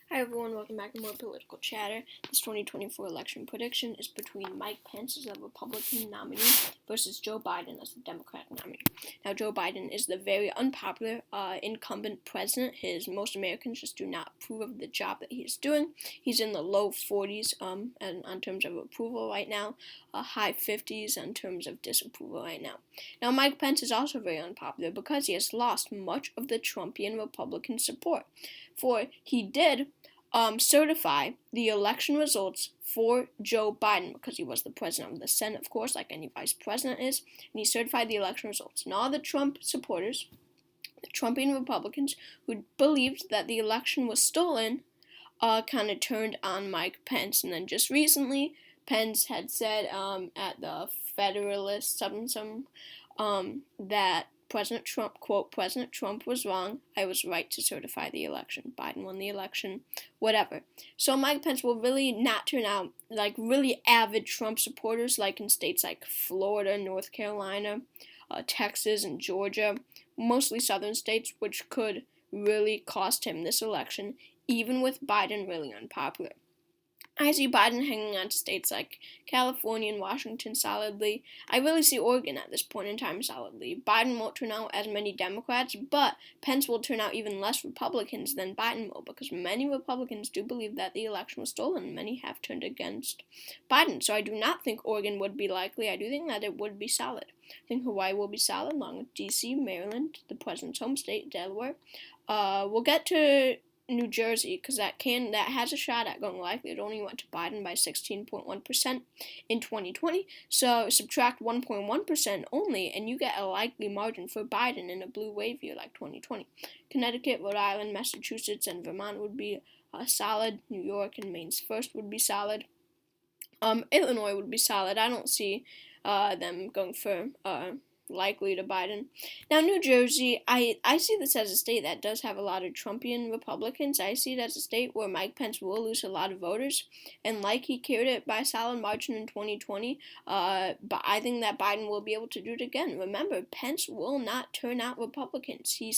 Hi everyone, welcome back to more political chatter. This 2024 election prediction is between Mike Pence as the Republican nominee versus Joe Biden as the Democratic nominee. Now, Joe Biden is the very unpopular incumbent president. Most Americans just do not approve of the job that he's doing. He's in the low 40s in terms of approval right now, high 50s in terms of disapproval right now. Now, Mike Pence is also very unpopular because he has lost much of the Trumpian Republican support. For he did certify the election results for Joe Biden because he was the president of the Senate, of course, like any vice president is, and he certified the election results. And all the Trump supporters, the Trumpian Republicans who believed that the election was stolen, kind of turned on Mike Pence. And then just recently, Pence had said at the Federalist that President Trump, quote, President Trump was wrong. I was right to certify the election. Biden won the election, whatever. So Mike Pence will really not turn out like really avid Trump supporters like in states like Florida, North Carolina, Texas, and Georgia, mostly southern states, which could really cost him this election, even with Biden really unpopular. I see Biden hanging on to states like California and Washington solidly. I really see Oregon at this point in time solidly. Biden won't turn out as many Democrats, but Pence will turn out even less Republicans than Biden will because many Republicans do believe that the election was stolen. Many have turned against Biden. So I do not think Oregon would be likely. I do think that it would be solid. I think Hawaii will be solid along with D.C., Maryland, the president's home state, Delaware. We'll get to New Jersey, because that has a shot at going likely. It only went to Biden by 16.1% in 2020. So subtract 1.1% only, and you get a likely margin for Biden in a blue wave year like 2020. Connecticut, Rhode Island, Massachusetts, and Vermont would be solid. New York and Maine's first would be solid. Illinois would be solid. I don't see them going for likely to Biden. Now, New Jersey, I see this as a state that does have a lot of Trumpian Republicans. I see it as a state where Mike Pence will lose a lot of voters, and like he carried it by a solid margin in 2020, but I think that Biden will be able to do it again. Remember, Pence will not turn out Republicans. He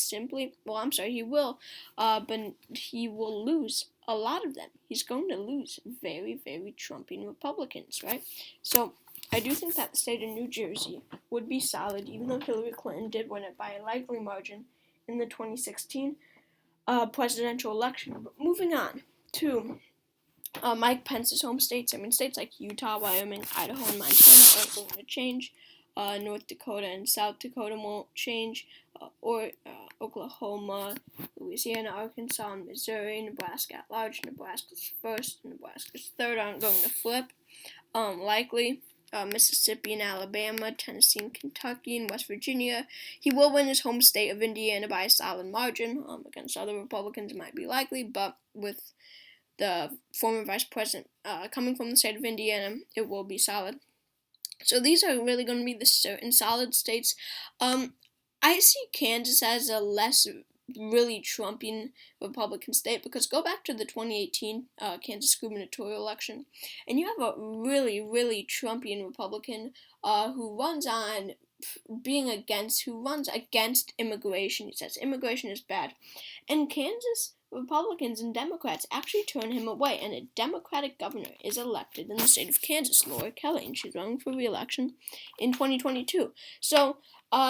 will, but he will lose a lot of them. He's going to lose very, very Trumpian Republicans, right? So I do think that the state of New Jersey would be solid, even though Hillary Clinton did win it by a likely margin in the 2016 presidential election. But moving on to Mike Pence's home states. States like Utah, Wyoming, Idaho, and Montana aren't going to change. North Dakota and South Dakota won't change. Oklahoma, Louisiana, Arkansas, and Missouri, Nebraska at large, Nebraska's first, Nebraska's third aren't going to flip. Likely. Mississippi and Alabama, Tennessee and Kentucky, and West Virginia. He will win his home state of Indiana by a solid margin. Against other Republicans, it might be likely, but with the former vice president coming from the state of Indiana, it will be solid. So these are really going to be the certain solid states. I see Kansas as a less really Trumpian Republican state, because go back to the 2018 Kansas gubernatorial election, and you have a really, really Trumpian Republican who runs against immigration. He says immigration is bad, and Kansas Republicans and Democrats actually turn him away, and a Democratic governor is elected in the state of Kansas, Laura Kelly, and she's running for re-election in 2022. So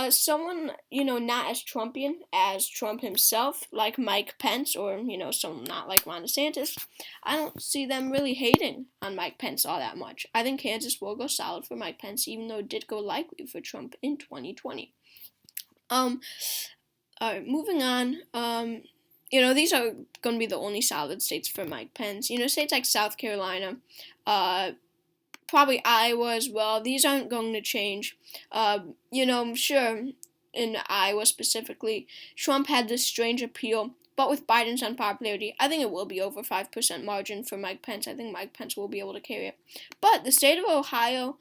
someone, not as Trumpian as Trump himself, like Mike Pence, or, someone not like Ron DeSantis, I don't see them really hating on Mike Pence all that much. I think Kansas will go solid for Mike Pence, even though it did go likely for Trump in 2020. Alright, moving on, these are going to be the only solid states for Mike Pence. States like South Carolina, probably Iowa as well. These aren't going to change. I'm sure in Iowa specifically, Trump had this strange appeal, but with Biden's unpopularity, I think it will be over 5% margin for Mike Pence. I think Mike Pence will be able to carry it. But the state of Ohio,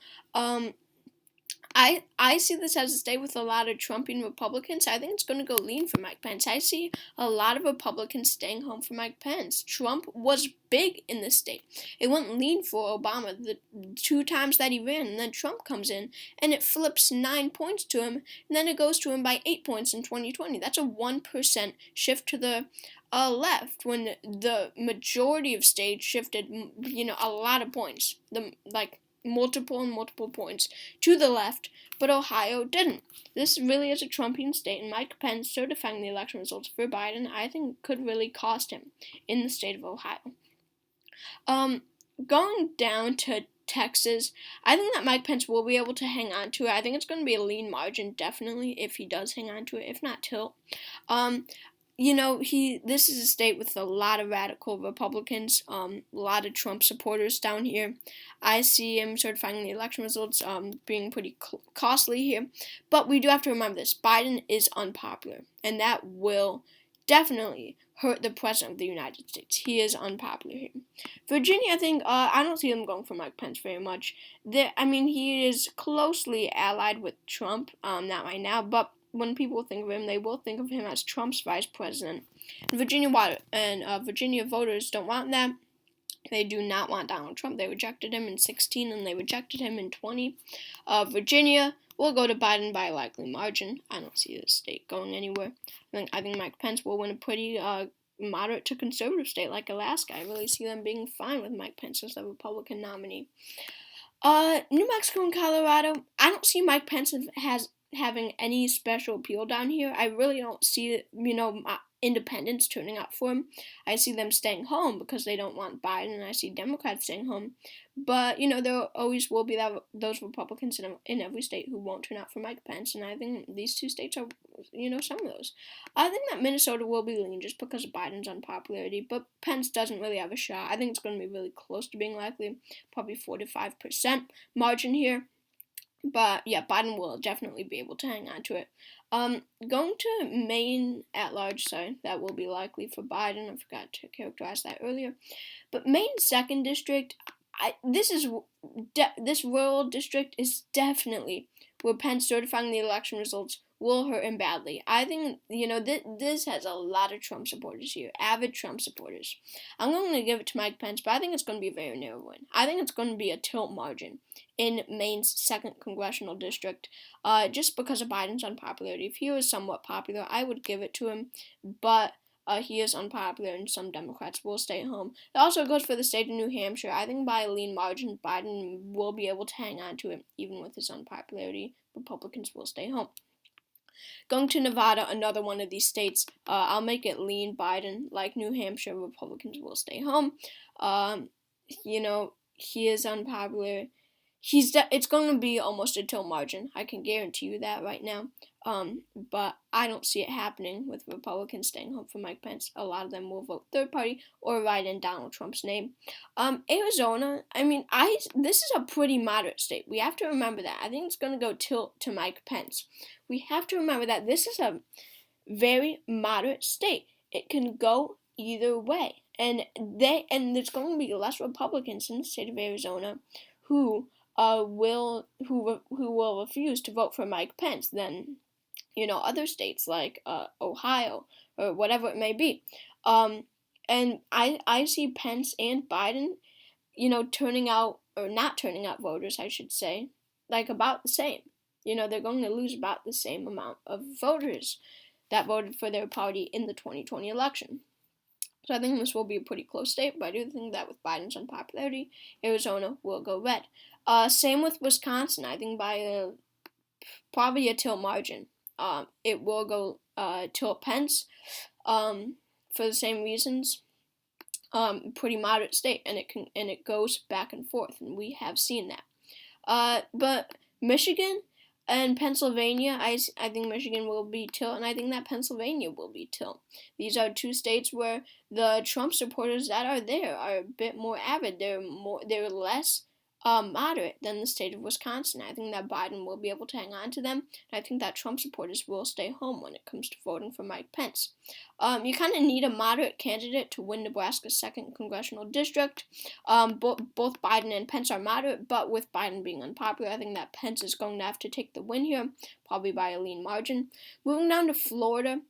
I see this as a state with a lot of Trumpian Republicans. I think it's going to go lean for Mike Pence. I see a lot of Republicans staying home for Mike Pence. Trump was big in this state. It went lean for Obama the 2 times that he ran, and then Trump comes in, and it flips 9 points to him, and then it goes to him by 8 points in 2020. That's a 1% shift to the left when the majority of states shifted, a lot of points. Multiple points to the left, but Ohio didn't. This really is a Trumpian state, and Mike Pence certifying the election results for Biden, I think, could really cost him in the state of Ohio. Going down to Texas, I think that Mike Pence will be able to hang on to it. I think it's going to be a lean margin, definitely, if he does hang on to it, if not tilt. This is a state with a lot of radical Republicans, a lot of Trump supporters down here. I see him certifying the election results being pretty costly here. But we do have to remember this. Biden is unpopular, and that will definitely hurt the president of the United States. He is unpopular here. Virginia, I think, I don't see him going for Mike Pence very much. He is closely allied with Trump, not right now, but when people think of him, they will think of him as Trump's vice president. And Virginia voters don't want that. They do not want Donald Trump. They rejected him in 2016, and they rejected him in 2020. Virginia will go to Biden by a likely margin. I don't see this state going anywhere. I think Mike Pence will win a pretty moderate to conservative state like Alaska. I really see them being fine with Mike Pence as the Republican nominee. New Mexico and Colorado, I don't see Mike Pence having any special appeal down here. I really don't see, independents turning out for him. I see them staying home because they don't want Biden, and I see Democrats staying home. But, there always will be those Republicans in every state who won't turn out for Mike Pence, and I think these 2 states are, some of those. I think that Minnesota will be lean just because of Biden's unpopularity, but Pence doesn't really have a shot. I think it's going to be really close to being likely, probably 4 to 5% margin here. But, yeah, Biden will definitely be able to hang on to it. Going to Maine at large, that will be likely for Biden. I forgot to characterize that earlier. But Maine's 2nd district, this rural district is definitely where Pence certifying the election results will hurt him badly. I think, this has a lot of Trump supporters here, avid Trump supporters. I'm going to give it to Mike Pence, but I think it's going to be a very narrow win. I think it's going to be a tilt margin in Maine's 2nd congressional district, just because of Biden's unpopularity. If he was somewhat popular, I would give it to him, but he is unpopular, and some Democrats will stay home. It also goes for the state of New Hampshire. I think by a lean margin, Biden will be able to hang on to it, even with his unpopularity. Republicans will stay home. Going to Nevada, another one of these states, I'll make it lean Biden. Like New Hampshire, Republicans will stay home. He is unpopular. It's going to be almost a tilt margin. I can guarantee you that right now. But I don't see it happening with Republicans staying home for Mike Pence. A lot of them will vote third party or write in Donald Trump's name. Arizona, this is a pretty moderate state. We have to remember that. I think it's going to go tilt to Mike Pence. We have to remember that this is a very moderate state. It can go either way. And there's going to be less Republicans in the state of Arizona who will refuse to vote for Mike Pence than other states like Ohio or whatever it may be. And I see Pence and Biden, turning out or not turning out voters, I should say, like about the same. They're going to lose about the same amount of voters that voted for their party in the 2020 election. So I think this will be a pretty close state, but I do think that with Biden's unpopularity, Arizona will go red. Same with Wisconsin. I think by probably a tilt margin. It will go tilt Pence for the same reasons. Pretty moderate state, and it goes back and forth, and we have seen that. But Michigan and Pennsylvania, I think Michigan will be tilt, and I think that Pennsylvania will be tilt. These are 2 states where the Trump supporters that are there are a bit more avid. They're less moderate than the state of Wisconsin. I think that Biden will be able to hang on to them, and I think that Trump supporters will stay home when it comes to voting for Mike Pence. You kind of need a moderate candidate to win Nebraska's 2nd congressional district. Both Biden and Pence are moderate, but with Biden being unpopular, I think that Pence is going to have to take the win here, probably by a lean margin. Moving down to Florida,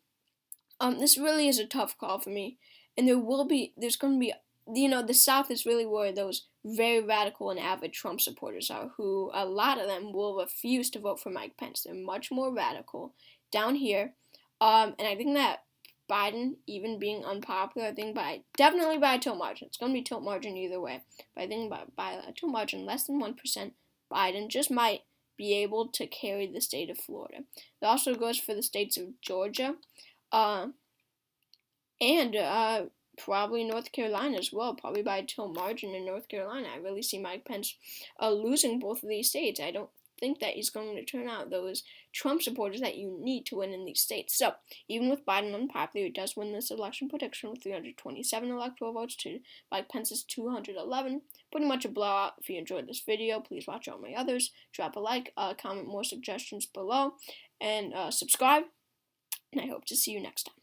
this really is a tough call for me, and there's going to be, the South is really where those very radical and avid Trump supporters are, who a lot of them will refuse to vote for Mike Pence. They're much more radical down here, and I think that Biden, even being unpopular, I think definitely by a tilt margin. It's going to be tilt margin either way, but I think by a tilt margin less than 1%, Biden just might be able to carry the state of Florida. It also goes for the states of Georgia, and probably North Carolina as well, probably by a tilt margin in North Carolina. I really see Mike Pence losing both of these states. I don't think that he's going to turn out those Trump supporters that you need to win in these states. So, even with Biden unpopular, he does win this election prediction with 327 electoral votes to Mike Pence's 211. Pretty much a blowout. If you enjoyed this video, please watch all my others. Drop a like, comment more suggestions below, and subscribe. And I hope to see you next time.